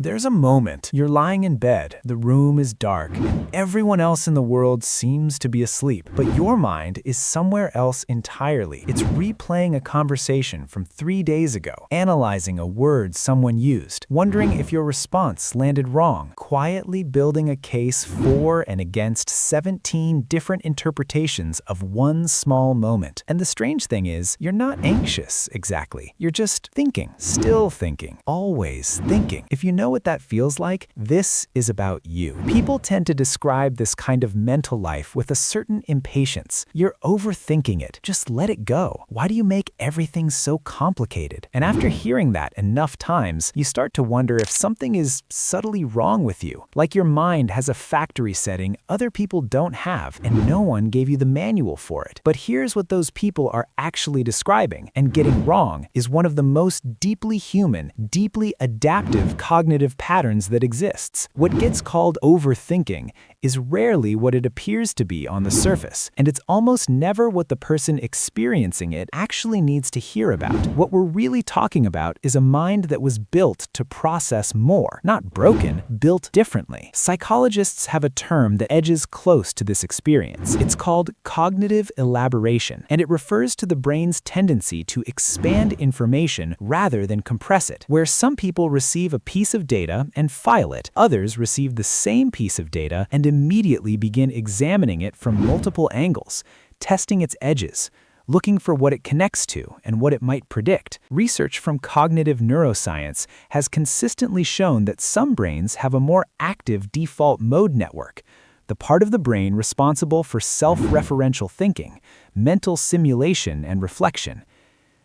There's a moment. You're lying in bed, the room is dark, and everyone else in the world seems to be asleep. But your mind is somewhere else entirely. It's replaying a conversation from 3 days ago, analyzing a word someone used, wondering if your response landed wrong, quietly building a case for and against 17 different interpretations of one small moment. And the strange thing is, you're not anxious exactly. You're just thinking, still thinking, always thinking. If you know what that feels like, this is about you. People tend to describe this kind of mental life with a certain impatience. You're overthinking it. Just let it go. Why do you make everything so complicated? And after hearing that enough times, you start to wonder if something is subtly wrong with you. Like your mind has a factory setting other people don't have, and no one gave you the manual for it. But here's what those people are actually describing and getting wrong is one of the most deeply human, deeply adaptive cognitive patterns that exists. What gets called overthinking is rarely what it appears to be on the surface, and it's almost never what the person experiencing it actually needs to hear about. What we're really talking about is a mind that was built to process more, not broken, built differently. Psychologists have a term that edges close to this experience. It's called cognitive elaboration, and it refers to the brain's tendency to expand information rather than compress it. Where some people receive a piece of data and file it, others receive the same piece of data and immediately begin examining it from multiple angles, testing its edges, looking for what it connects to and what it might predict. Research from cognitive neuroscience has consistently shown that some brains have a more active default mode network, the part of the brain responsible for self-referential thinking, mental simulation, and reflection.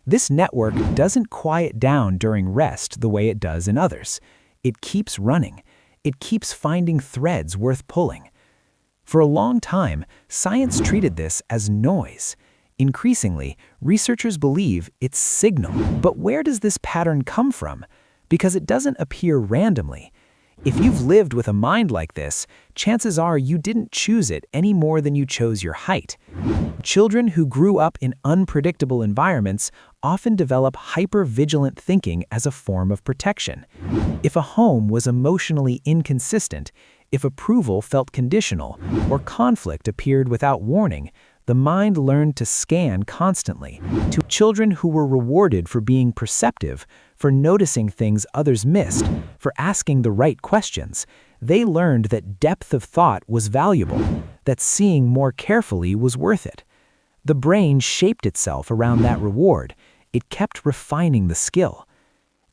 This network doesn't quiet down during rest the way it does in others. It keeps running. It keeps finding threads worth pulling. For a long time, science treated this as noise. Increasingly, researchers believe it's signal. But where does this pattern come from? Because it doesn't appear randomly. If you've lived with a mind like this, chances are you didn't choose it any more than you chose your height. Children who grew up in unpredictable environments often develop hyper-vigilant thinking as a form of protection. If a home was emotionally inconsistent, if approval felt conditional, or conflict appeared without warning, the mind learned to scan constantly. To children who were rewarded for being perceptive, for noticing things others missed, for asking the right questions, they learned that depth of thought was valuable, that seeing more carefully was worth it. The brain shaped itself around that reward. It kept refining the skill.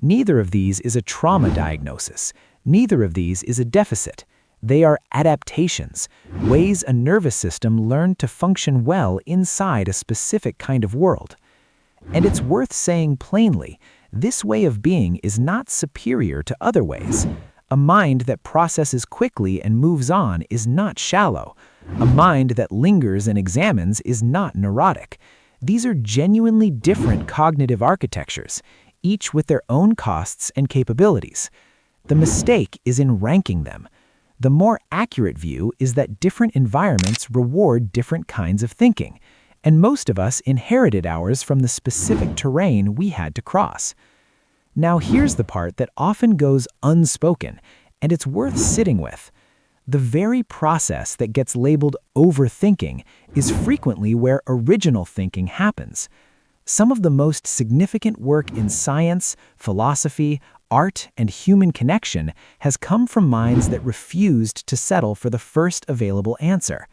Neither of these is a trauma diagnosis. Neither of these is a deficit. They are adaptations, ways a nervous system learned to function well inside a specific kind of world. And it's worth saying plainly, this way of being is not superior to other ways. A mind that processes quickly and moves on is not shallow. A mind that lingers and examines is not neurotic. These are genuinely different cognitive architectures, each with their own costs and capabilities. The mistake is in ranking them. The more accurate view is that different environments reward different kinds of thinking, and most of us inherited ours from the specific terrain we had to cross. Now here's the part that often goes unspoken, and it's worth sitting with. The very process that gets labeled overthinking is frequently where original thinking happens. Some of the most significant work in science, philosophy, art, and human connection has come from minds that refused to settle for the first available answer.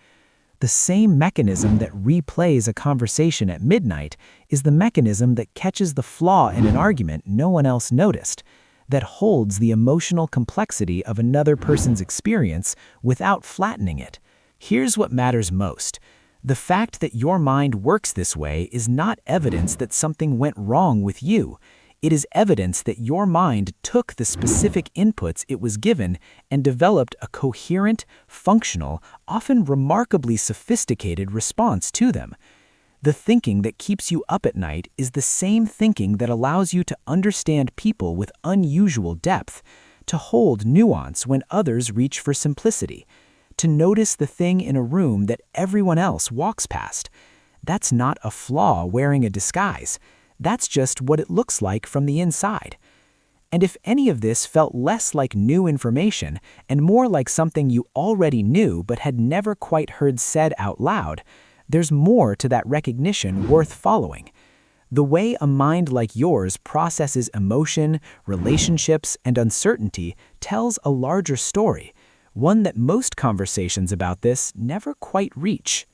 The same mechanism that replays a conversation at midnight is the mechanism that catches the flaw in an argument no one else noticed, that holds the emotional complexity of another person's experience without flattening it. Here's what matters most. The fact that your mind works this way is not evidence that something went wrong with you. It is evidence that your mind took the specific inputs it was given and developed a coherent, functional, often remarkably sophisticated response to them. The thinking that keeps you up at night is the same thinking that allows you to understand people with unusual depth, to hold nuance when others reach for simplicity, to notice the thing in a room that everyone else walks past. That's not a flaw wearing a disguise. That's just what it looks like from the inside. And if any of this felt less like new information and more like something you already knew but had never quite heard said out loud, there's more to that recognition worth following. The way a mind like yours processes emotion, relationships, and uncertainty tells a larger story, one that most conversations about this never quite reach.